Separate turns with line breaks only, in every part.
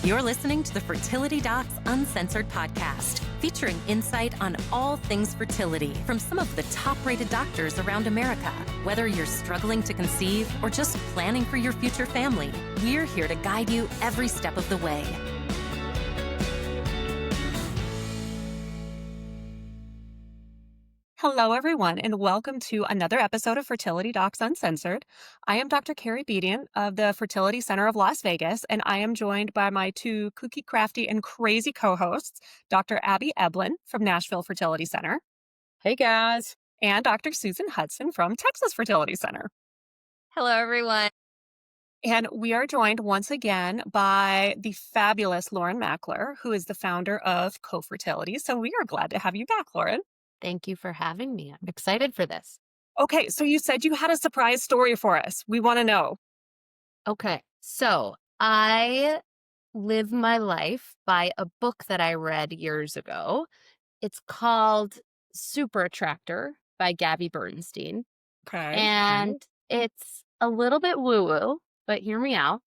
You're listening to the Fertility Docs Uncensored podcast, featuring insight on all things fertility from some of the top-rated doctors around America. Whether you're struggling to conceive or just planning for your future family, we're here to guide you every step of the way.
Hello, everyone, and welcome to another episode of Fertility Docs Uncensored. I am Dr. Carrie Bedian of the Fertility Center of Las Vegas, and I am joined by my two kooky, crafty, and crazy co-hosts, Dr. Abby Eblin from Nashville Fertility Center.
Hey, guys.
And Dr. Susan Hudson from Texas Fertility Center.
Hello, everyone.
And we are joined once again by the fabulous Lauren Mackler, who is the founder of Co-Fertility. So we are glad to have you back, Lauren.
Thank you for having me. I'm excited for this.
Okay, so you said you had a surprise story for us. We want to know.
Okay, so I live my life by a book that I read years ago. It's called Super Attractor by Gabby Bernstein.
Okay.
And it's a little bit woo-woo, but hear me out.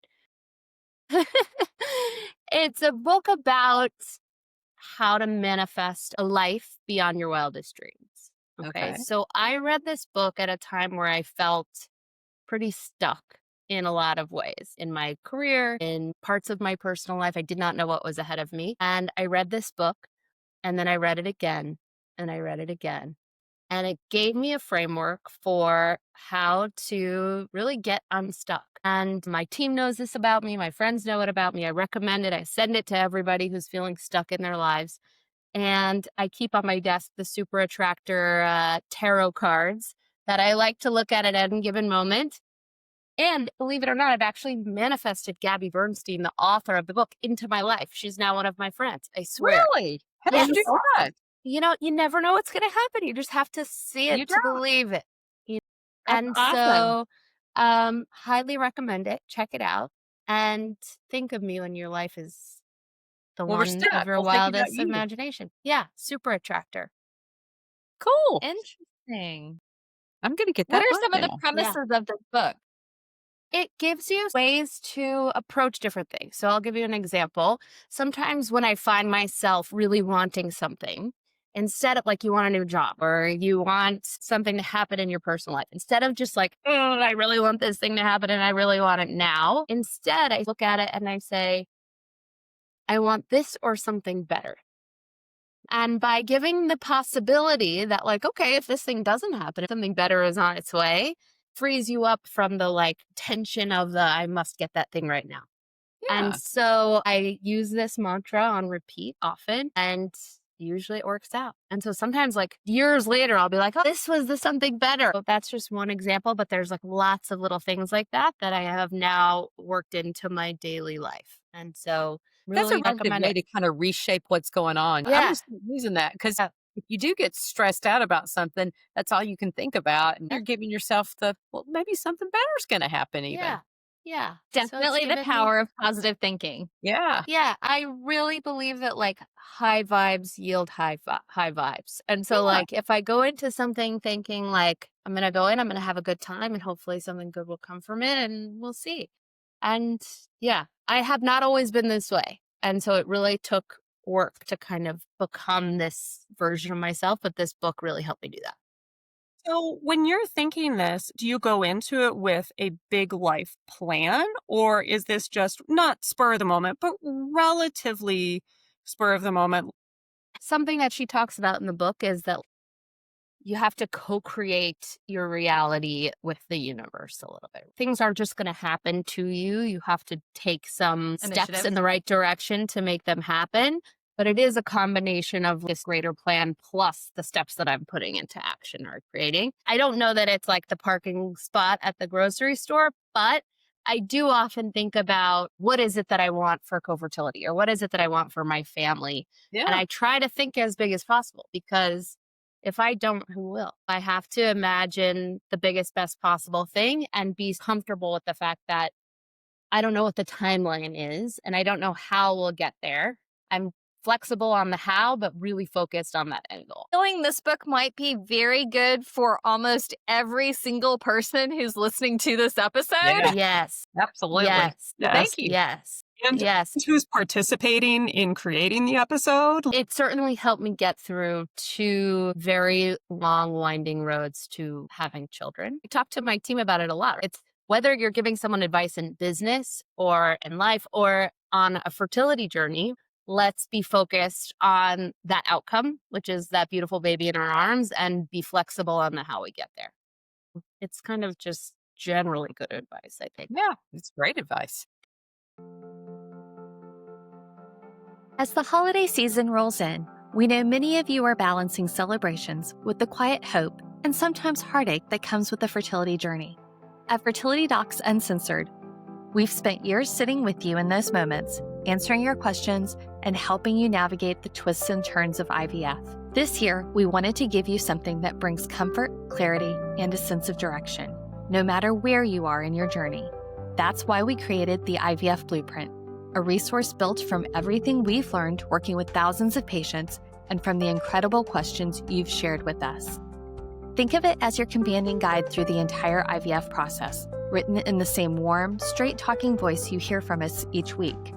It's a book about how to manifest a life beyond your wildest dreams. Okay. So I read this book at a time where I felt pretty stuck in a lot of ways in my career, in parts of my personal life. I did not know what was ahead of me. And I read this book and then I read it again and I read it again. And it gave me a framework for how to really get unstuck. And my team knows this about me. My friends know it about me. I recommend it. I send it to everybody who's feeling stuck in their lives. And I keep on my desk the Super Attractor tarot cards that I like to look at any given moment. And believe it or not, I've actually manifested Gabby Bernstein, the author of the book, into my life. She's now one of my friends. I swear.
Really? How did you do that?
You know, you never know what's going to happen. You just have to see it to believe it.
That's
And
awesome.
so, highly recommend it. Check it out. And think of me when your life is the
Well, we're
one
stuck.
of your
We'll think about
wildest
you.
imagination. Yeah, Super Attractor.
Cool.
Interesting.
I'm going to get that
What are
book
some of the
now.
premises of this book?
It gives you ways to approach different things. So I'll give you an example. Sometimes when I find myself really wanting something, instead of like you want a new job or you want something to happen in your personal life, instead of just like, oh, I really want this thing to happen and I really want it now, instead I look at it and I say, I want this or something better. And by giving the possibility that like, okay, if this thing doesn't happen, if something better is on its way, frees you up from the like tension of the, I must get that thing right now.
Yeah.
And so I use this mantra on repeat often and usually it works out. And so sometimes like years later, I'll be like, oh, this was the something better. So that's just one example, but there's like lots of little things like that that I have now worked into my daily life. And so
That's a
really
really good
recommend
way
it.
to kind of reshape what's going on.
Yeah.
I'm just using that because if you do get stressed out about something, that's all you can think about. And you're giving yourself the, well, maybe something better is going to happen even.
Yeah. Yeah. So it's
Definitely the
given me-
power of positive thinking.
Yeah.
Yeah, I really believe that like high vibes yield high vibes. And so like if I go into something thinking like I'm going to go in, I'm going to have a good time and hopefully something good will come from it and we'll see. And yeah, I have not always been this way. And so it really took work to kind of become this version of myself, but this book really helped me do that.
So when you're thinking this, do you go into it with a big life plan, or is this just not spur of the moment, but relatively spur of the moment?
Something that she talks about in the book is that you have to co-create your reality with the universe a little bit. Things aren't just going to happen to you. You have to take some steps
Initiative.
in the right direction to make them happen. But it is a combination of this greater plan plus the steps that I'm putting into action or creating. I don't know that it's like the parking spot at the grocery store, but I do often think about what is it that I want for co-fertility or what is it that I want for my family.
Yeah.
And I try to think as big as possible because if I don't, who will? I have to imagine the biggest, best possible thing and be comfortable with the fact that I don't know what the timeline is and I don't know how we'll get there. I'm flexible on the how, but really focused on that end goal.
Feeling this book might be very good for almost every single person who's listening to this episode.
Yeah.
Yes.
Absolutely.
Yes.
Thank you.
Yes.
and
Yes.
who's participating in creating the episode.
It certainly helped me get through 2 very long, winding roads to having children. I talk to my team about it a lot. It's whether you're giving someone advice in business or in life or on a fertility journey, let's be focused on that outcome, which is that beautiful baby in our arms, and be flexible on the how we get there. It's kind of just generally good advice, I think.
Yeah, it's great advice.
As the holiday season rolls in, we know many of you are balancing celebrations with the quiet hope and sometimes heartache that comes with the fertility journey. At Fertility Docs Uncensored, we've spent years sitting with you in those moments, answering your questions and helping you navigate the twists and turns of IVF. This year, we wanted to give you something that brings comfort, clarity, and a sense of direction, no matter where you are in your journey. That's why we created the IVF Blueprint, a resource built from everything we've learned working with thousands of patients and from the incredible questions you've shared with us. Think of it as your companion guide through the entire IVF process, written in the same warm, straight-talking voice you hear from us each week.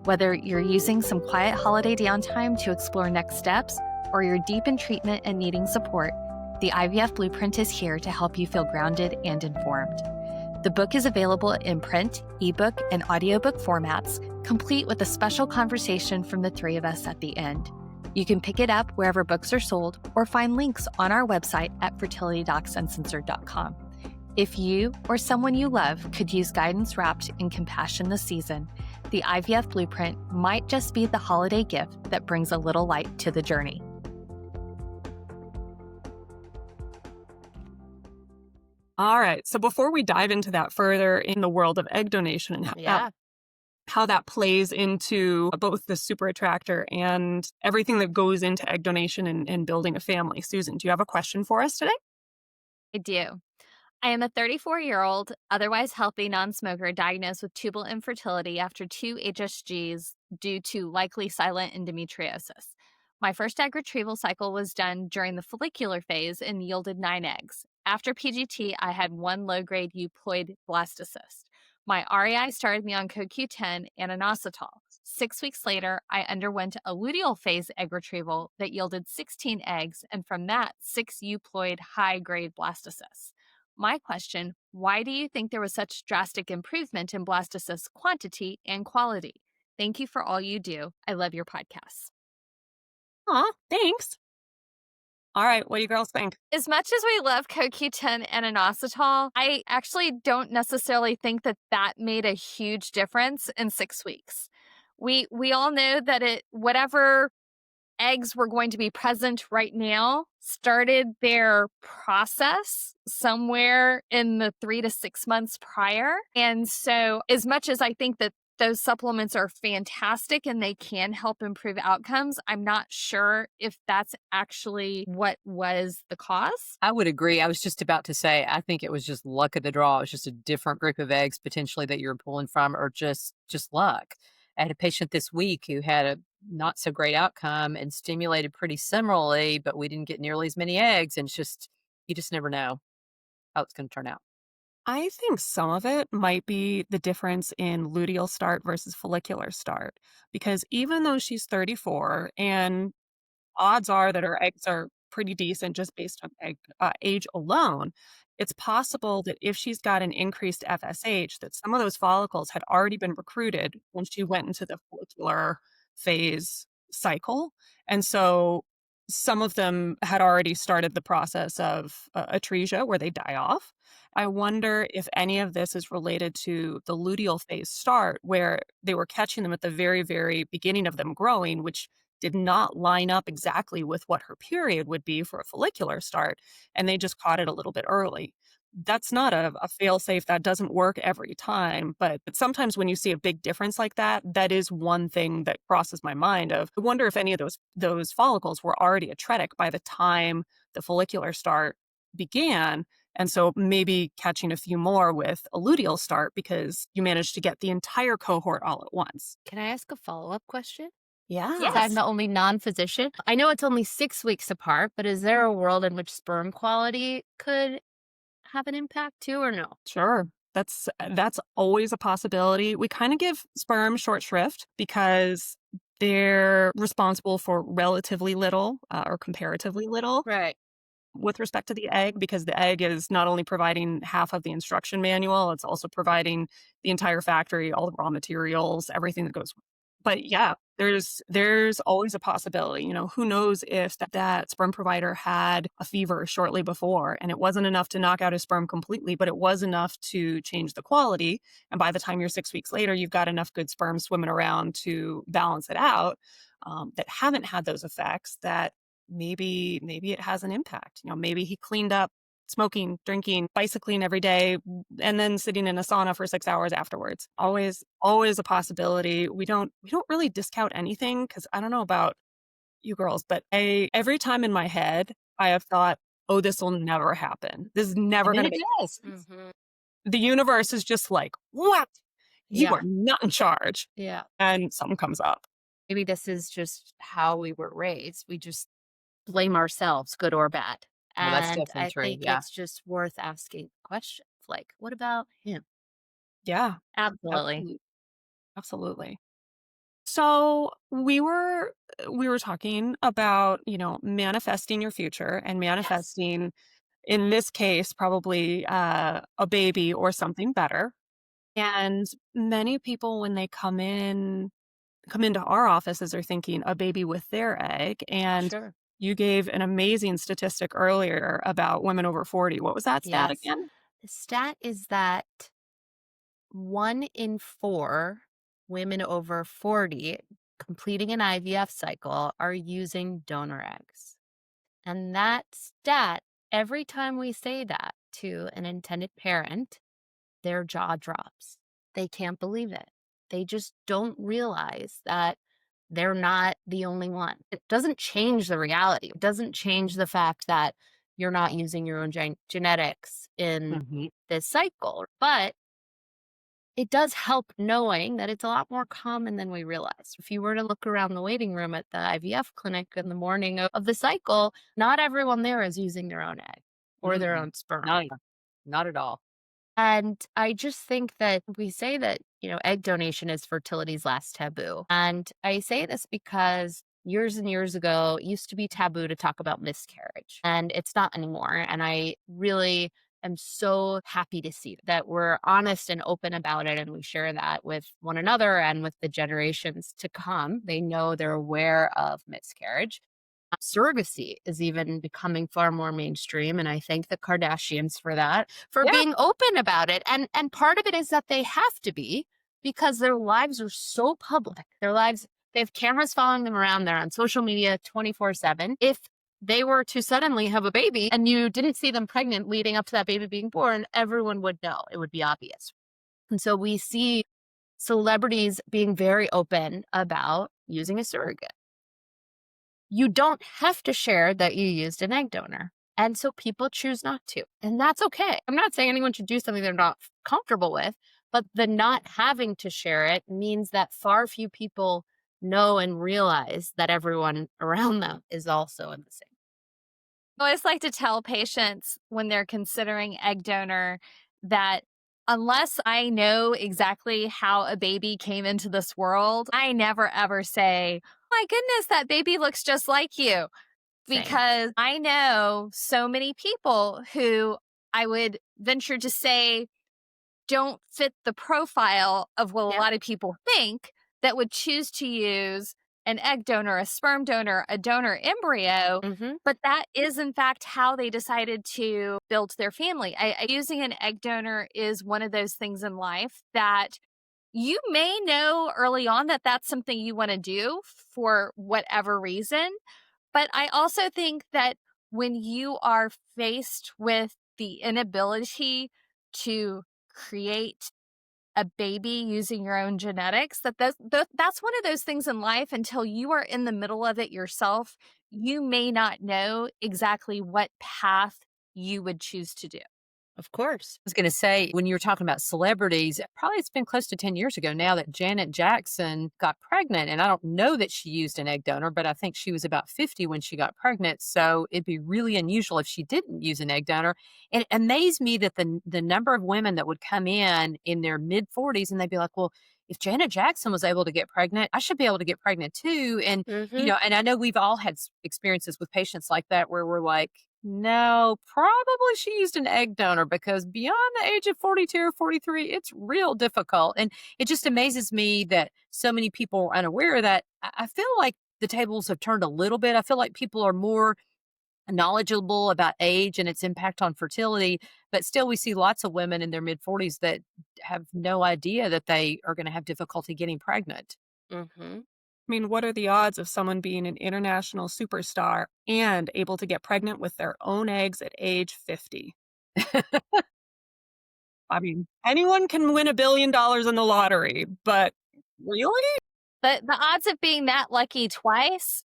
Whether you're using some quiet holiday downtime to explore next steps, or you're deep in treatment and needing support, the IVF Blueprint is here to help you feel grounded and informed. The book is available in print, ebook, and audiobook formats, complete with a special conversation from the 3 of us at the end. You can pick it up wherever books are sold or find links on our website at fertilitydocsuncensored.com. If you or someone you love could use guidance wrapped in compassion this season, the IVF Blueprint might just be the holiday gift that brings a little light to the journey.
All right. So before we dive into that further in the world of egg donation and how that plays into both the super attractor and everything that goes into egg donation and building a family, Susan, do you have a question for us today?
I do. I am a 34-year-old, otherwise healthy non-smoker diagnosed with tubal infertility after 2 HSGs due to likely silent endometriosis. My first egg retrieval cycle was done during the follicular phase and yielded 9 eggs. After PGT, I had 1 low-grade euploid blastocyst. My REI started me on CoQ10 and inositol. 6 weeks later, I underwent a luteal phase egg retrieval that yielded 16 eggs, and from that, 6 euploid high-grade blastocysts. My question, why do you think there was such drastic improvement in blastocyst quantity and quality? Thank you for all you do. I love your podcasts.
Aw, thanks. All right, what do you girls think?
As much as we love CoQ10 and inositol, I actually don't necessarily think that that made a huge difference in 6 weeks. We all know that whatever eggs were going to be present right now started their process somewhere in the 3 to 6 months prior. And so as much as I think that those supplements are fantastic and they can help improve outcomes, I'm not sure if that's actually what was the cause.
I would agree. I was just about to say, I think it was just luck of the draw. It was just a different group of eggs potentially that you're pulling from, or just luck. I had a patient this week who had a not so great outcome and stimulated pretty similarly, but we didn't get nearly as many eggs. And you just never know how it's going to turn out.
I think some of it might be the difference in luteal start versus follicular start, because even though she's 34 and odds are that her eggs are pretty decent just based on age alone, it's possible that if she's got an increased FSH, that some of those follicles had already been recruited when she went into the follicular phase cycle. And so some of them had already started the process of atresia where they die off. I wonder if any of this is related to the luteal phase start, where they were catching them at the very, very beginning of them growing, which did not line up exactly with what her period would be for a follicular start, and they just caught it a little bit early. That's not a fail-safe. That doesn't work every time, but sometimes when you see a big difference like that, that is one thing that crosses my mind of, I wonder if any of those follicles were already atretic by the time the follicular start began, and so maybe catching a few more with a luteal start because you managed to get the entire cohort all at once.
Can I ask a follow-up question?
Yeah.
Since I'm the only non-physician. I know it's only 6 weeks apart, but is there a world in which sperm quality could have an impact too, or no?
Sure. That's always a possibility. We kind of give sperm short shrift because they're responsible for relatively little or comparatively little
Right.
with respect to the egg, because the egg is not only providing half of the instruction manual, it's also providing the entire factory, all the raw materials, everything that goes. But yeah, there's always a possibility. Who knows if that sperm provider had a fever shortly before and it wasn't enough to knock out his sperm completely, but it was enough to change the quality. And by the time you're 6 weeks later, you've got enough good sperm swimming around to balance it out, that haven't had those effects, that maybe it has an impact. Maybe he cleaned up smoking, drinking, bicycling every day, and then sitting in a sauna for 6 hours afterwards. Always a possibility. We don't really discount anything, because I don't know about you girls, but every time in my head I have thought, oh, this will never happen. This is never
And then
going
it
to be.
does.
Mm-hmm.
The universe is just like, what? You
Yeah.
are not in charge.
Yeah.
And something comes up.
Maybe this is just how we were raised. We just blame ourselves, good or bad.
Well, that's
And
definitely
I
true.
think
Yeah.
it's just worth asking questions like, what about him?
Yeah,
Absolutely.
absolutely. Absolutely. So we were talking about, manifesting your future and
Yes.
manifesting, in this case, probably a baby or something better. And many people, when they come into our offices, are thinking a baby with their egg. And
Sure.
you gave an amazing statistic earlier about women over 40. What was that stat
Yes.
again?
The stat is that 1 in 4 women over 40 completing an IVF cycle are using donor eggs. And that stat, every time we say that to an intended parent, their jaw drops. They can't believe it. They just don't realize that they're not the only one. It doesn't change the reality. It doesn't change the fact that you're not using your own genetics in
Mhm.
this cycle, but it does help knowing that it's a lot more common than we realize. If you were to look around the waiting room at the IVF clinic in the morning of the cycle, not everyone there is using their own egg or their
Mm-mm.
own sperm.
No, not at all.
And I just think that we say that, egg donation is fertility's last taboo. And I say this because years and years ago, it used to be taboo to talk about miscarriage, and it's not anymore. And I really am so happy to see that we're honest and open about it. And we share that with one another and with the generations to come. They know, they're aware of miscarriage. Surrogacy is even becoming far more mainstream, and I thank the Kardashians for that, for
Yeah.
being open about it. And part of it is that they have to be, because their lives are so public. They have cameras following them around. They're on social media 24/7. If they were to suddenly have a baby and you didn't see them pregnant leading up to that baby being born, everyone would know. It would be obvious. And so we see celebrities being very open about using a surrogate. You don't have to share that you used an egg donor. And so people choose not to. And that's okay. I'm not saying anyone should do something they're not comfortable with, but the not having to share it means that far few people know and realize that everyone around them is also in the same.
I always like to tell patients when they're considering egg donor that unless I know exactly how a baby came into this world, I never ever say, my goodness, that baby looks just like you.
Same.
Because I know so many people who I would venture to say don't fit the profile of what a
Yeah.
lot of people think, that would choose to use an egg donor, a sperm donor, a donor embryo.
Mm-hmm.
But that is, in fact, how they decided to build their family. Using an egg donor is one of those things in life that you may know early on that that's something you want to do for whatever reason. But I also think that when you are faced with the inability to create a baby using your own genetics, that's one of those things in life. Until you are in the middle of it yourself, you may not know exactly what path you would choose to do.
Of course.
Was going to say, when you were talking about celebrities, probably it's been close to 10 years ago now that Janet Jackson got pregnant. And I don't know that she used an egg donor, but I think she was about 50 when she got pregnant. So it'd be really unusual if she didn't use an egg donor. And it amazed me that the number of women that would come in their mid 40s and they'd be like, well, if Janet Jackson was able to get pregnant, I should be able to get pregnant too. And,
Mm-hmm.
and I know we've all had experiences with patients like that where we're like, no, probably she used an egg donor because beyond the age of 42 or 43, it's real difficult. And it just amazes me that so many people are unaware of that. I feel like the tables have turned a little bit. I feel like people are more knowledgeable about age and its impact on fertility, but still we see lots of women in their mid 40s that have no idea that they are going to have difficulty getting pregnant.
Mm-hmm.
I mean, what are the odds of someone being an international superstar and able to get pregnant with their own eggs at age 50? I mean, anyone can win $1 billion in the lottery, but really?
But the odds of being that lucky twice,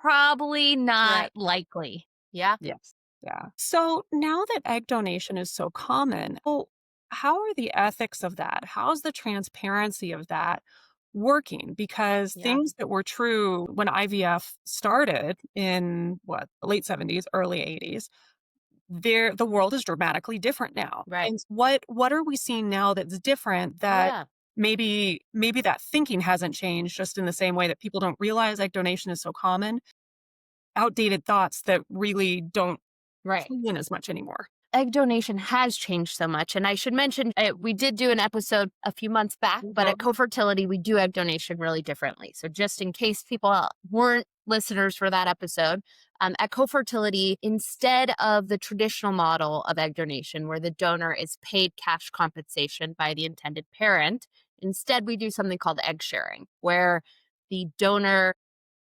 probably not
Right.
likely.
Yeah.
Yes.
Yeah. So now that egg donation is so common, well, how are the ethics of that? How's the transparency of that working? Because
Yeah.
things that were true when IVF started in the late 70s, early 80s, the world is dramatically different now.
Right.
And what are we seeing now that's different that
Yeah.
maybe that thinking hasn't changed just in the same way that people don't realize egg donation is so common? Outdated thoughts that really don't
Right.
in as much anymore.
Egg donation has changed so much. And I should mention, we did do an episode a few months back, but at Co-Fertility, we do egg donation really differently. So just in case people weren't listeners for that episode, at Co-Fertility, instead of the traditional model of egg donation, where the donor is paid cash compensation by the intended parent, instead we do something called egg sharing, where the donor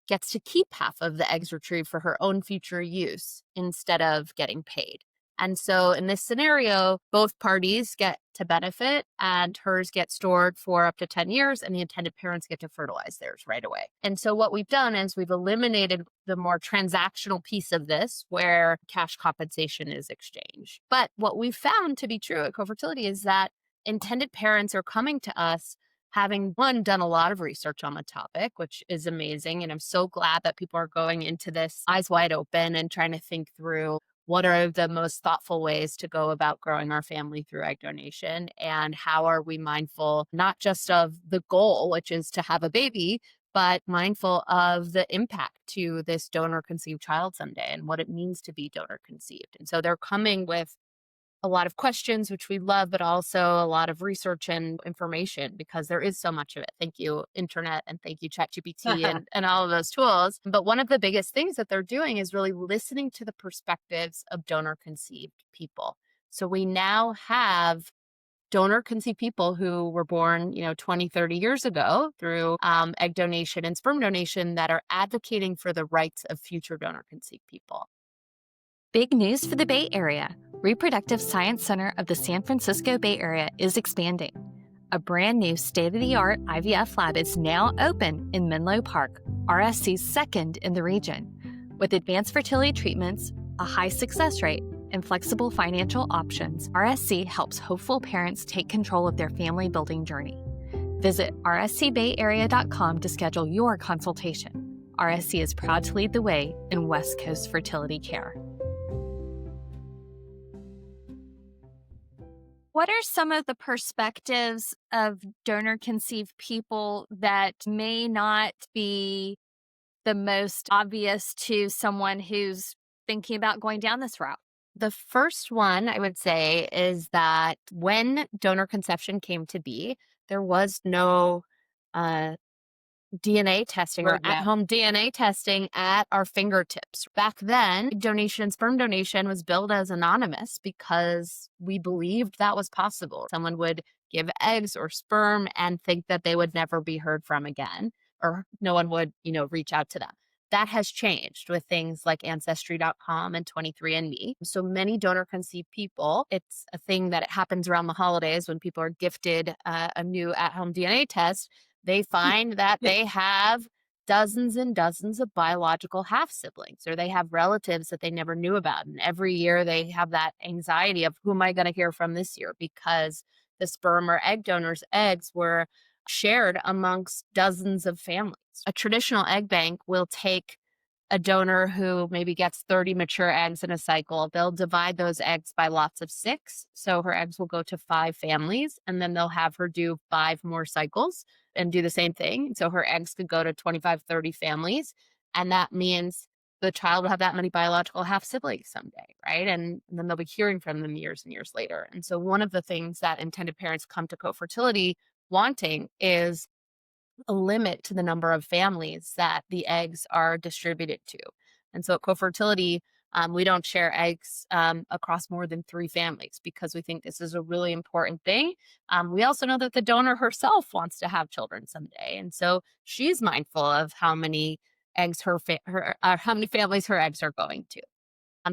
gets to keep half of the eggs retrieved for her own future use instead of getting paid. And so in this scenario, both parties get to benefit and hers get stored for up to 10 years and the intended parents get to fertilize theirs right away. And so what we've done is we've eliminated the more transactional piece of this where cash compensation is exchanged. But what we've found to be true at Co-Fertility is that intended parents are coming to us having done a lot of research on the topic, which is amazing. And I'm so glad that people are going into this eyes wide open and trying to think through what are the most thoughtful ways to go about growing our family through egg donation, and how are we mindful not just of the goal, which is to have a baby, but mindful of the impact to this donor conceived child someday and what it means to be donor conceived. And so they're coming with a lot of questions, which we love, but also a lot of research and information because there is so much of it. Thank you, internet, and thank you, ChatGPT, and all of those tools. But one of the biggest things that they're doing is really listening to the perspectives of donor conceived people. So we now have donor conceived people who were born, 20, 30 years ago through egg donation and sperm donation that are advocating for the rights of future donor conceived people.
Big news for the Bay Area. Reproductive Science Center of the San Francisco Bay Area is expanding. A brand new state-of-the-art IVF lab is now open in Menlo Park, RSC's second in the region. With advanced fertility treatments, a high success rate, and flexible financial options, RSC helps hopeful parents take control of their family building journey. Visit rscbayarea.com to schedule your consultation. RSC is proud to lead the way in West Coast fertility care. What are some of the perspectives of donor-conceived people that may not be the most obvious to someone who's thinking about going down this route?
The first one I would say is that when donor conception came to be, there was no DNA testing or at-home DNA testing at our fingertips. Back then, donation, sperm donation was billed as anonymous because we believed that was possible. Someone would give eggs or sperm and think that they would never be heard from again, or no one would, reach out to them. That has changed with things like Ancestry.com and 23andMe. So many donor conceived people, it's a thing that happens around the holidays when people are gifted a new at-home DNA test. They find that they have dozens and dozens of biological half siblings, or they have relatives that they never knew about. And every year they have that anxiety of who am I going to hear from this year, because the sperm or egg donor's eggs were shared amongst dozens of families. A traditional egg bank will take a donor who maybe gets 30 mature eggs in a cycle. They'll divide those eggs by lots of 6. So her eggs will go to 5 families, and then they'll have her do 5 more cycles and do the same thing. So her eggs could go to 25, 30 families. And that means the child will have that many biological half siblings someday, right? And then they'll be hearing from them years and years later. And so one of the things that intended parents come to co-fertility wanting is a limit to the number of families that the eggs are distributed to. And so at co-fertility, we don't share eggs across more than 3 families because we think this is a really important thing. We also know that the donor herself wants to have children someday. And so she's mindful of how many eggs how many families her eggs are going to.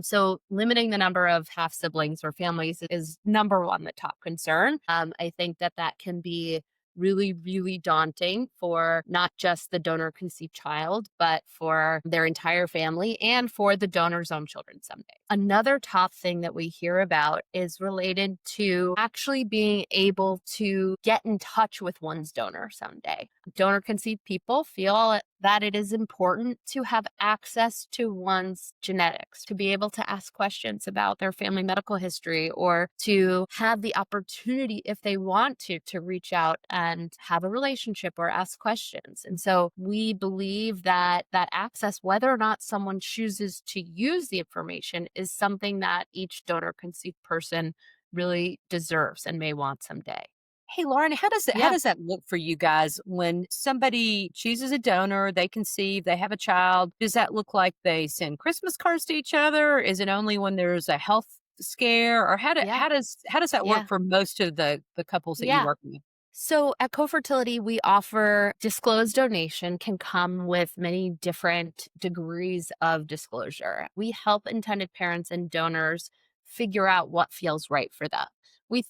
So limiting the number of half siblings or families is number one, the top concern. I think that can be really, really daunting for not just the donor conceived child, but for their entire family and for the donor's own children someday. Another top thing that we hear about is related to actually being able to get in touch with one's donor someday. Donor conceived people feel that it is important to have access to one's genetics, to be able to ask questions about their family medical history, or to have the opportunity, if they want to reach out and have a relationship or ask questions. And so we believe that access, whether or not someone chooses to use the information, is something that each donor conceived person really deserves and may want someday.
Hey, Lauren, how does that look for you guys when somebody chooses a donor, they conceive, they have a child? Does that look like they send Christmas cards to each other? Is it only when there's a health scare, or how does that work for most of the couples that you work with?
So at co-fertility, we offer disclosed donation can come with many different degrees of disclosure. We help intended parents and donors figure out what feels right for them. We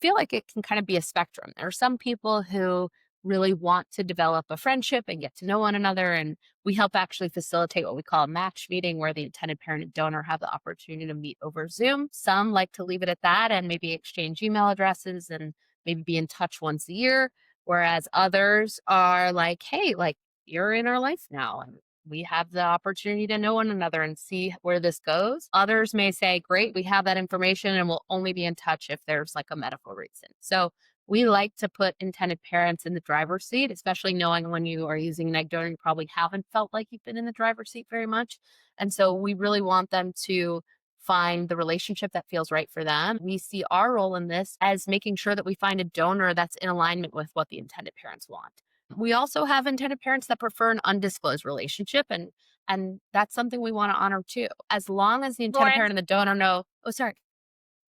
feel like it can kind of be a spectrum. There are some people who really want to develop a friendship and get to know one another, and we help actually facilitate what we call a match meeting, where the intended parent and donor have the opportunity to meet over Zoom. Some like to leave it at that and maybe exchange email addresses and maybe be in touch once a year, whereas others are like, hey, like, you're in our life now, and we have the opportunity to know one another and see where this goes. Others may say, great, we have that information and we'll only be in touch if there's like a medical reason. So we like to put intended parents in the driver's seat, especially knowing when you are using an egg donor, you probably haven't felt like you've been in the driver's seat very much. And so we really want them to find the relationship that feels right for them. We see our role in this as making sure that we find a donor that's in alignment with what the intended parents want. We also have intended parents that prefer an undisclosed relationship, and that's something we want to honor too. As long as the intended
Lauren,
parent and the donor know. Oh, sorry.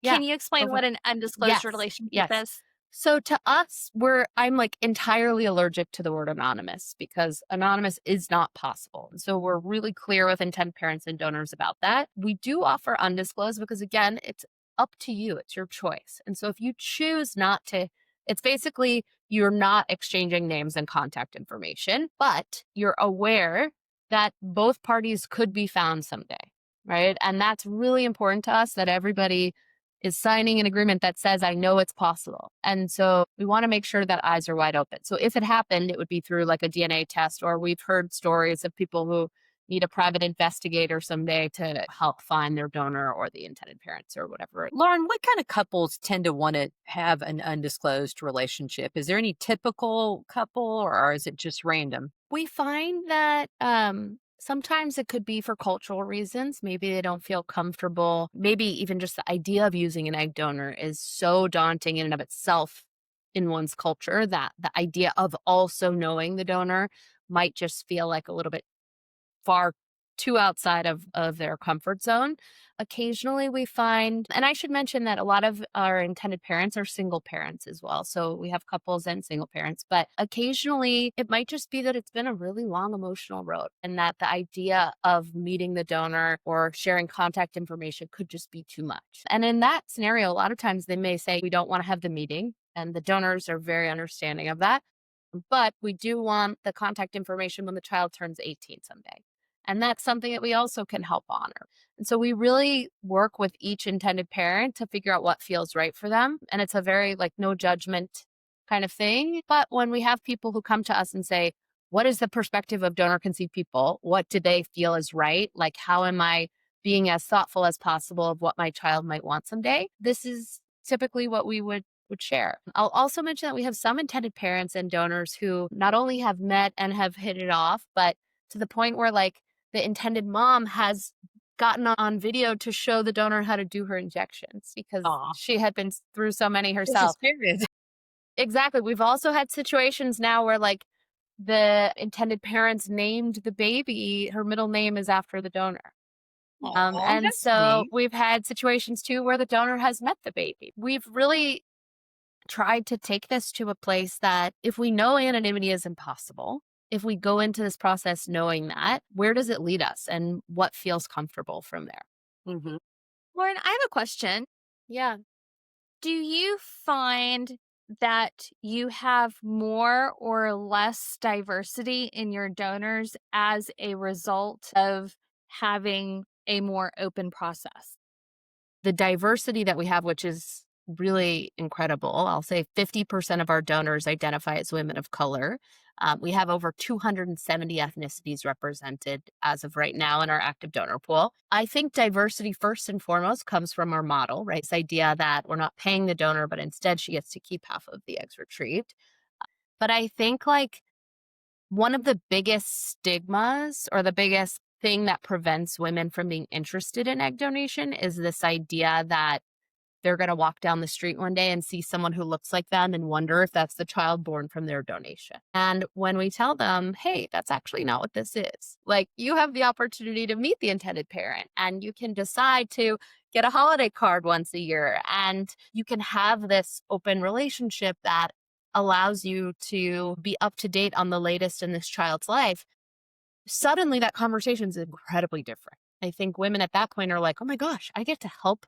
Yeah.
can you explain what an undisclosed relationship is?
So to us, I'm like entirely allergic to the word anonymous, because anonymous is not possible. And so we're really clear with intended parents and donors about that. We do offer undisclosed because, again, it's up to you. It's your choice. And so if you choose not to, it's basically you're not exchanging names and contact information, but you're aware that both parties could be found someday, right? And that's really important to us, that everybody is signing an agreement that says, I know it's possible. And so we want to make sure that eyes are wide open. So if it happened, it would be through like a DNA test, or we've heard stories of people who need a private investigator someday to help find their donor or the intended parents or whatever.
Lauren, what kind of couples tend to want to have an undisclosed relationship? Is there any typical couple, or is it just random?
We find that sometimes it could be for cultural reasons. Maybe they don't feel comfortable. Maybe even just the idea of using an egg donor is so daunting in and of itself in one's culture that the idea of also knowing the donor might just feel like a little bit far too outside of their comfort zone. Occasionally we find, and I should mention that a lot of our intended parents are single parents as well. So we have couples and single parents, but occasionally it might just be that it's been a really long emotional road, and that the idea of meeting the donor or sharing contact information could just be too much. And in that scenario, a lot of times they may say, we don't want to have the meeting, and the donors are very understanding of that. But we do want the contact information when the child turns 18 someday. And that's something that we also can help honor. And so we really work with each intended parent to figure out what feels right for them. And it's a very like no judgment kind of thing. But when we have people who come to us and say, what is the perspective of donor conceived people? What do they feel is right? Like, how am I being as thoughtful as possible of what my child might want someday? This is typically what we would share. I'll also mention that we have some intended parents and donors who not only have met and have hit it off, but to the point where like the intended mom has gotten on video to show the donor how to do her injections because
Aw,
she had been through so many
there's a
herself.
spirit.
Exactly. We've also had situations now where like the intended parents named the baby, her middle name is after the donor.
Aw,
And
that's
so
neat.
we've had situations too where the donor has met the baby. We've really tried to take this to a place that if we know anonymity is impossible, if we go into this process knowing that, where does it lead us and what feels comfortable from there?
Mhm.
Lauren, I have a question.
Yeah.
Do you find that you have more or less diversity in your donors as a result of having a more open process?
The diversity that we have, which is really incredible. I'll say 50% of our donors identify as women of color. We have over 270 ethnicities represented as of right now in our active donor pool. I think diversity, first and foremost, comes from our model, right? This idea that we're not paying the donor, but instead she gets to keep half of the eggs retrieved. But I think like one of the biggest stigmas or the biggest thing that prevents women from being interested in egg donation is this idea that they're going to walk down the street one day and see someone who looks like them and wonder if that's the child born from their donation. And when we tell them, hey, that's actually not what this is, like you have the opportunity to meet the intended parent and you can decide to get a holiday card once a year and you can have this open relationship that allows you to be up to date on the latest in this child's life. Suddenly that conversation is incredibly different. I think women at that point are like, oh my gosh, I get to help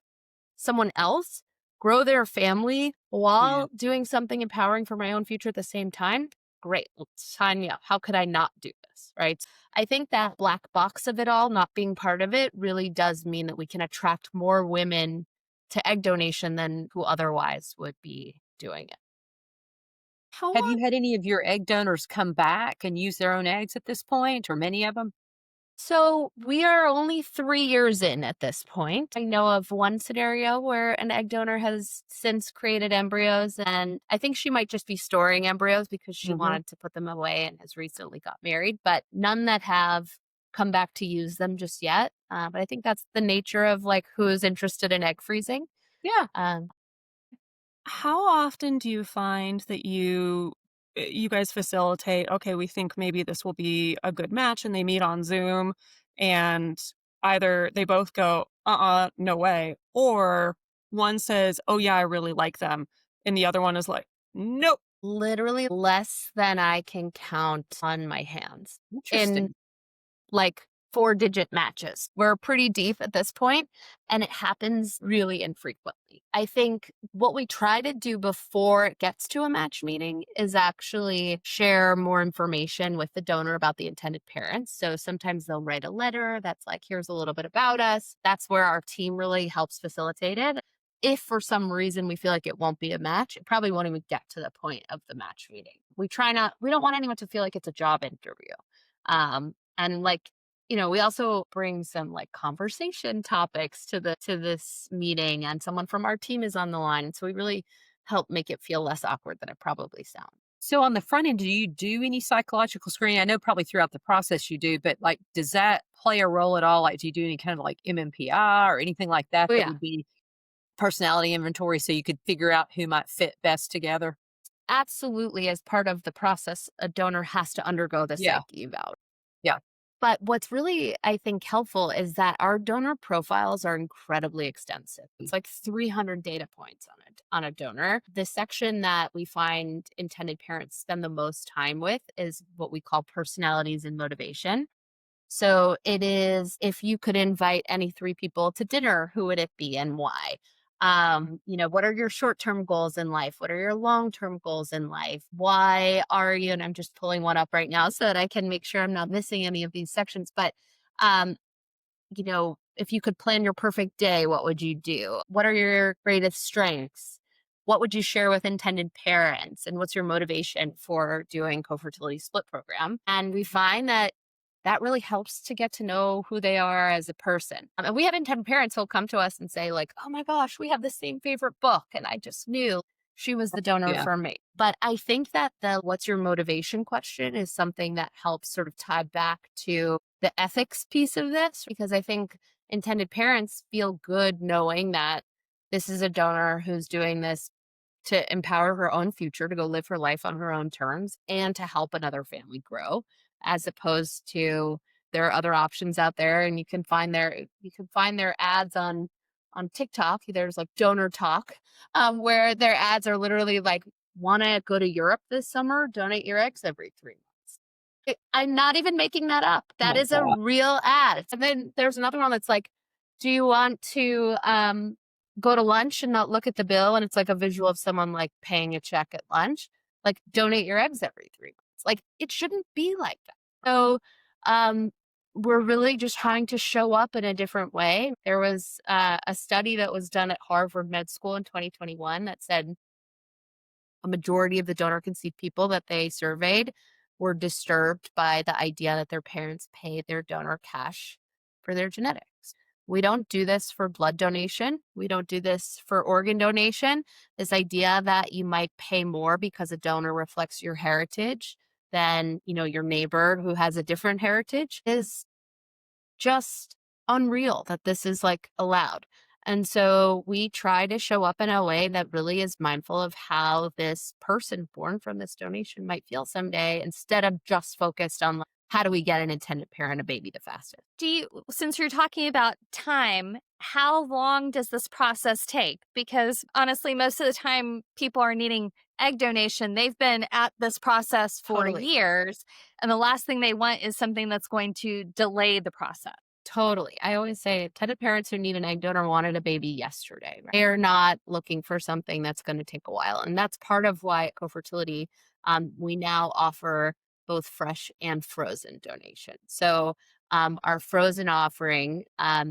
someone else grow their family
Yeah.
while doing something empowering for my own future at the same time. Great. Well, sign me up. How could I not do this? Right. I think that black box of it all, not being part of it, really does mean that we can attract more women to egg donation than who otherwise would be doing it.
How
Have
long?
you had any of your egg donors come back and use their own eggs at this point, or many of them?
So we are only 3 years in at this point. I know of one scenario where an egg donor has since created embryos, and I think she might just be storing embryos because she
Mhm.
wanted to put them away and has recently got married, but none that have come back to use them just yet. But I think that's the nature of like who's interested in egg freezing.
Yeah.
Um,
How often do you find that you guys facilitate, okay, we think maybe this will be a good match and they meet on Zoom and either they both go, no way, or one says, "Oh yeah, I really like them." And the other one is like, "Nope."
Literally less than I can count on my hands in
Interesting.
like 4-digit matches. We're pretty deep at this point, and it happens really infrequently. I think what we try to do before it gets to a match meeting is actually share more information with the donor about the intended parents. So sometimes they'll write a letter that's like, here's a little bit about us. That's where our team really helps facilitate it. If for some reason we feel like it won't be a match, it probably won't even get to the point of the match meeting. We don't want anyone to feel like it's a job interview. And like, we also bring some like conversation topics to this meeting and someone from our team is on the line. And so we really help make it feel less awkward than it probably sounds.
So on the front end, do you do any psychological screening? I know probably throughout the process you do, but like, does that play a role at all? Like, do you do any kind of like MMPI or anything like that
Oh
that
yeah,
would be personality inventory so you could figure out who might fit best together?
absolutely. As part of the process, a donor has to undergo the
Yeah.
psych eval.
Yeah.
But what's really, I think, helpful is that our donor profiles are incredibly extensive. It's like 300 data points on a donor. The section that we find intended parents spend the most time with is what we call personalities and motivation. So it is if you could invite any three people to dinner, who would it be and why? What are your short-term goals in life? What are your long-term goals in life? Why are you, and I'm just pulling one up right now so that I can make sure I'm not missing any of these sections, but um, if you could plan your perfect day, what would you do? What are your greatest strengths? What would you share with intended parents? And what's your motivation for doing co-fertility split program? And we find that that really helps to get to know who they are as a person. And we have intended parents who'll come to us and say, like, oh my gosh, we have the same favorite book. And I just knew she was the donor
Yeah.
for me. But I think that the what's your motivation question is something that helps sort of tie back to the ethics piece of this, because I think intended parents feel good knowing that this is a donor who's doing this to empower her own future, to go live her life on her own terms, and to help another family grow, as opposed to there are other options out there, and you can find their ads on TikTok. There's like donor talk, where their ads are literally like, want to go to Europe this summer? Donate your eggs every 3 months. I'm not even making that up.
Oh
That
my
is a
God.
real ad. And then there's another one that's like, do you want to go to lunch and not look at the bill? And it's like a visual of someone like paying a check at lunch. Like, donate your eggs every 3 months. Like, it shouldn't be like that. So um, we're really just trying to show up in a different way. There was a study that was done at Harvard Med School in 2021 that said a majority of the donor conceived people that they surveyed were disturbed by the idea that their parents pay their donor cash for their genetics. We don't do this for blood donation. We don't do this for organ donation. This idea that you might pay more because a donor reflects your heritage than, your neighbor who has a different heritage is just unreal that this is like allowed. And so we try to show up in a way that really is mindful of how this person born from this donation might feel someday, instead of just focused on like, how do we get an intended parent a baby the fastest?
Since you're talking about time, how long does this process take? Because honestly, most of the time people are needing egg donation. They've been at this process for
Totally.
years, and the last thing they want is something that's going to delay the process.
Totally. I always say intended parents who need an egg donor wanted a baby yesterday. Right? They're not looking for something that's going to take a while. And that's part of why at Co-Fertility, we now offer both fresh and frozen donation. So our frozen offering,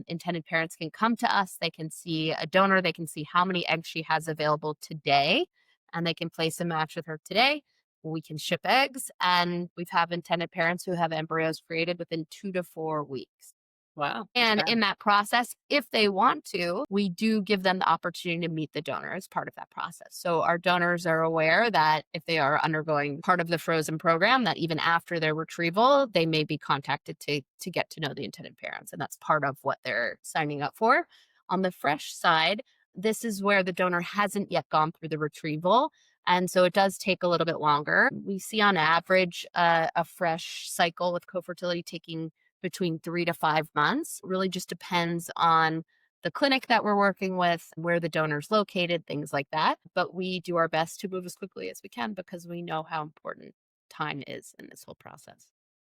intended parents can come to us. They can see a donor. They can see how many eggs she has available today, and they can place a match with her today. We can ship eggs, and we've have intended parents who have embryos created within 2 to 4 weeks.
Wow.
And
Okay.
in that process, if they want to, we do give them the opportunity to meet the donor as part of that process. So our donors are aware that if they are undergoing part of the frozen program, that even after their retrieval, they may be contacted to get to know the intended parents. And that's part of what they're signing up for. On the fresh side, this is where the donor hasn't yet gone through the retrieval. And so it does take a little bit longer. We see on average a fresh cycle with co-fertility taking between 3 to 5 months. Really just depends on the clinic that we're working with, where the donor's located, things like that. But we do our best to move as quickly as we can because we know how important time is in this whole process.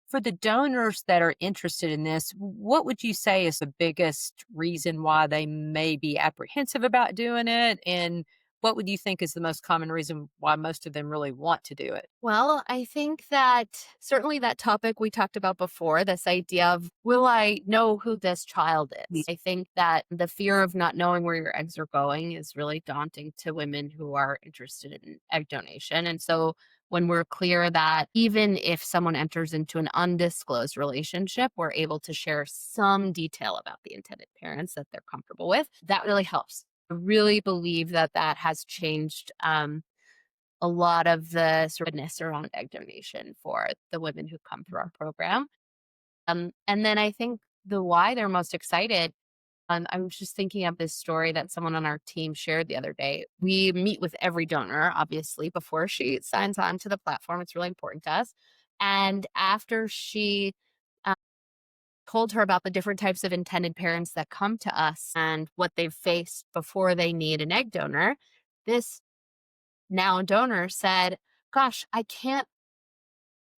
For the donors that are interested in this, what would you say is the biggest reason why they may be apprehensive about doing it? And what would you think is the most common reason why most of them really want to do it?
Well, I think that certainly that topic we talked about before, this idea of, will I know who this child is? I think that the fear of not knowing where your eggs are going is really daunting to women who are interested in egg donation. And so when we're clear that even if someone enters into an undisclosed relationship, we're able to share some detail about the intended parents that they're comfortable with, that really helps. I really believe that that has changed a lot of the sort of goodness around egg donation for the women who come through our program. And then I think the why they're most excited. I'm just thinking of this story that someone on our team shared the other day. We meet with every donor, obviously, before she signs on to the platform. It's really important to us. And after she uh, told her about the different types of intended parents that come to us and what they've faced before they need an egg donor, this now donor said, gosh, I can't,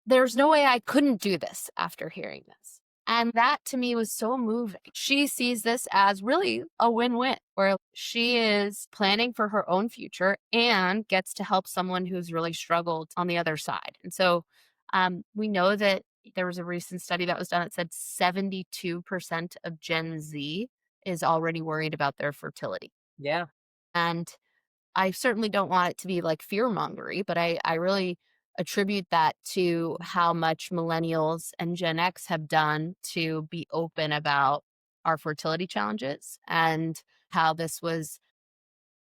there's no way I couldn't do this after hearing this. And that to me was so moving. She sees this as really a win-win where she is planning for her own future and gets to help someone who's really struggled on the other side. And so we know that there was a recent study that was done that said 72% of Gen Z is already worried about their fertility.
Yeah.
And I certainly don't want it to be like fear mongery, but I really attribute that to how much millennials and Gen X have done to be open about our fertility challenges and how this was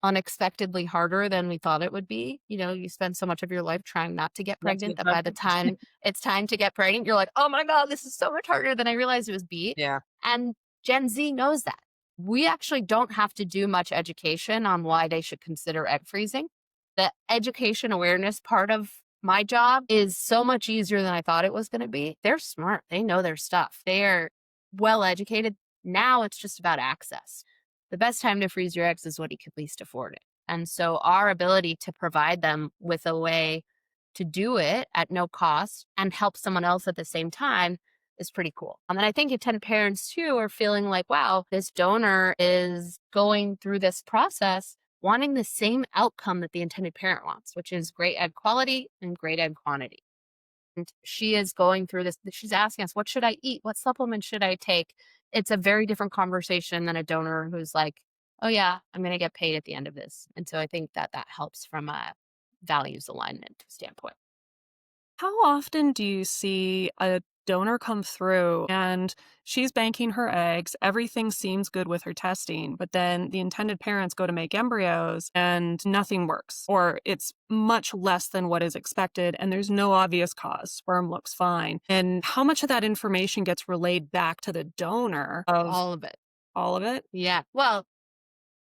unexpectedly harder than we thought it would be. You know, you spend so much of your life trying not to get
Not to
pregnant
get
that by the
pregnant.
time it's time to get pregnant, you're like, oh my God, this is so much harder than I realized it was be.
Yeah.
And Gen Z knows that. We actually don't have to do much education on why they should consider egg freezing. The education awareness part of my job is so much easier than I thought it was going to be. They're smart. They know their stuff. They are well educated. Now it's just about access. The best time to freeze your eggs is when you can least afford it. And so our ability to provide them with a way to do it at no cost and help someone else at the same time is pretty cool. And I think intended parents too are feeling like, wow, this donor is going through this process wanting the same outcome that the intended parent wants, which is great egg quality and great egg quantity. And she is going through this. She's asking us, what should I eat? What supplements should I take? It's a very different conversation than a donor who's like, oh, yeah, I'm going to get paid at the end of this. And so I think that that helps from a values alignment standpoint.
How often do you see a donor come through and she's banking her eggs, everything seems good with her testing, but then the intended parents go to make embryos and nothing works, or it's much less than what is expected and there's no obvious cause, sperm looks fine? And how much of that information gets relayed back to the donor of
All of it.
all of it?
Yeah. Well,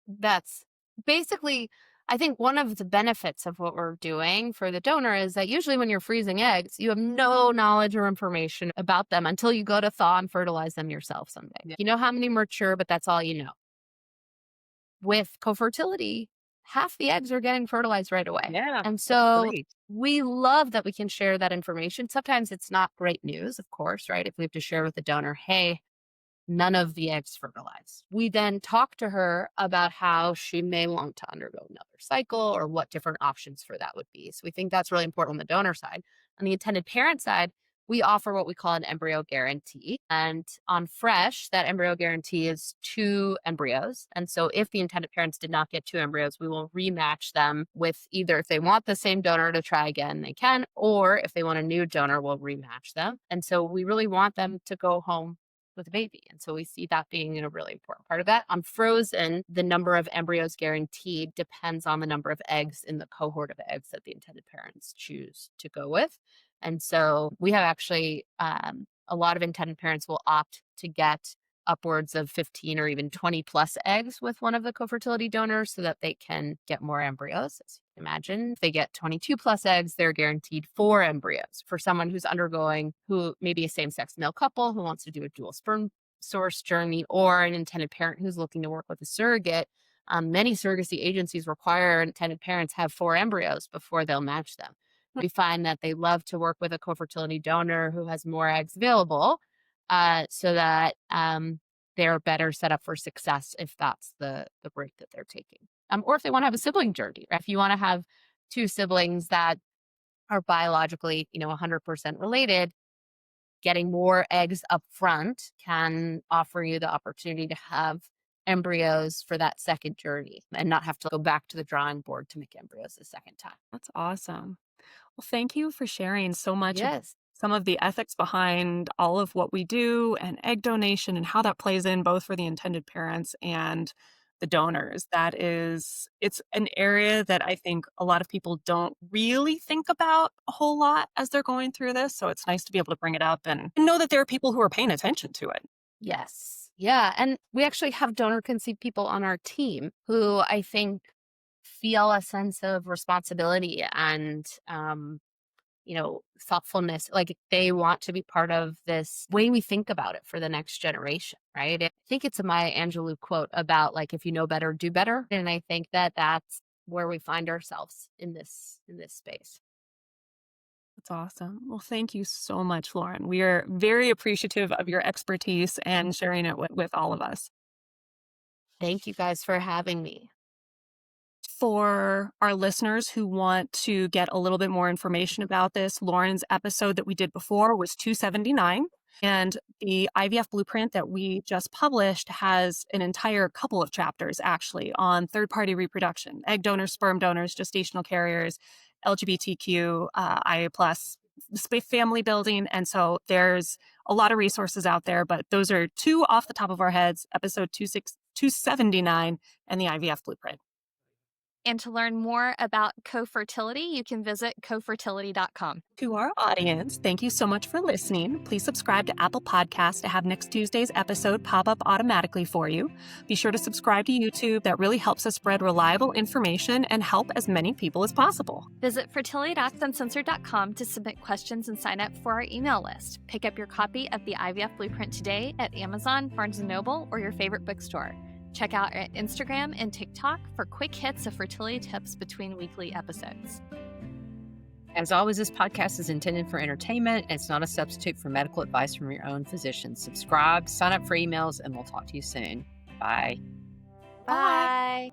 that's basically, I think one of the benefits of what we're doing for the donor is that usually when you're freezing eggs, you have no knowledge or information about them until you go to thaw and fertilize them yourself someday.
Yeah.
You know how many mature, but that's all you know. With co-fertility, half the eggs are getting fertilized right away.
Yeah.
And
That's
so
great.
we love that we can share that information. Sometimes it's not great news, of course, right? If we have to share with the donor, hey, none of the eggs fertilized. We then talk to her about how she may want to undergo another cycle or what different options for that would be. So we think that's really important on the donor side. On the intended parent side, we offer what we call an embryo guarantee. And on Fresh, that embryo guarantee is 2 embryos. And so if the intended parents did not get 2 embryos, we will rematch them with either if they want the same donor to try again, they can, or if they want a new donor, we'll rematch them. And so we really want them to go home with a baby. And so we see that being a really important part of that. On Frozen, the number of embryos guaranteed depends on the number of eggs in the cohort of eggs that the intended parents choose to go with. And so we have actually a lot of intended parents will opt to get upwards of 15 or even 20 plus eggs with one of the co-fertility donors so that they can get more embryos. As you can imagine, if they get 22 plus eggs, they're guaranteed 4 embryos. For someone who's undergoing, who maybe a same-sex male couple who wants to do a dual sperm source journey, or an intended parent who's looking to work with a surrogate, many surrogacy agencies require intended parents have 4 embryos before they'll match them. We find that they love to work with a co-fertility donor who has more eggs available, so that they're better set up for success if that's the route that they're taking. Or if they want to have a sibling journey, right? If you want to have 2 siblings that are biologically, 100% related, getting more eggs up front can offer you the opportunity to have embryos for that second journey and not have to go back to the drawing board to make embryos a second time.
That's awesome. Well, thank you for sharing so much of
Yes.
some of the ethics behind all of what we do and egg donation and how that plays in both for the intended parents and the donors. It's an area that I think a lot of people don't really think about a whole lot as they're going through this. So it's nice to be able to bring it up and know that there are people who are paying attention to it.
Yes. Yeah. And we actually have donor conceived people on our team who I think feel a sense of responsibility and, thoughtfulness. Like they want to be part of this way we think about it for the next generation, right? I think it's a Maya Angelou quote about like, if you know better, do better. And I think that that's where we find ourselves in this space.
That's awesome. Well, thank you so much, Lauren. We are very appreciative of your expertise and sharing it with all of us.
Thank you guys for having me.
For our listeners who want to get a little bit more information about this, Lauren's episode that we did before was 279. And the IVF blueprint that we just published has an entire couple of chapters actually on third-party reproduction, egg donors, sperm donors, gestational carriers, LGBTQ, IA+, family building. And so there's a lot of resources out there, but those are two off the top of our heads, episode 279 and the IVF blueprint.
And to learn more about co-fertility, you can visit cofertility.com.
To our audience, thank you so much for listening. Please subscribe to Apple Podcasts to have next Tuesday's episode pop up automatically for you. Be sure to subscribe to YouTube. That really helps us spread reliable information and help as many people as possible.
Visit fertilitydocs.uncensored.com to submit questions and sign up for our email list. Pick up your copy of the IVF Blueprint today at Amazon, Barnes & Noble, or your favorite bookstore. Check out our Instagram and TikTok for quick hits of fertility tips between weekly episodes.
As always, this podcast is intended for entertainment and it's not a substitute for medical advice from your own physician. Subscribe, sign up for emails, and we'll talk to you soon. Bye.
Bye.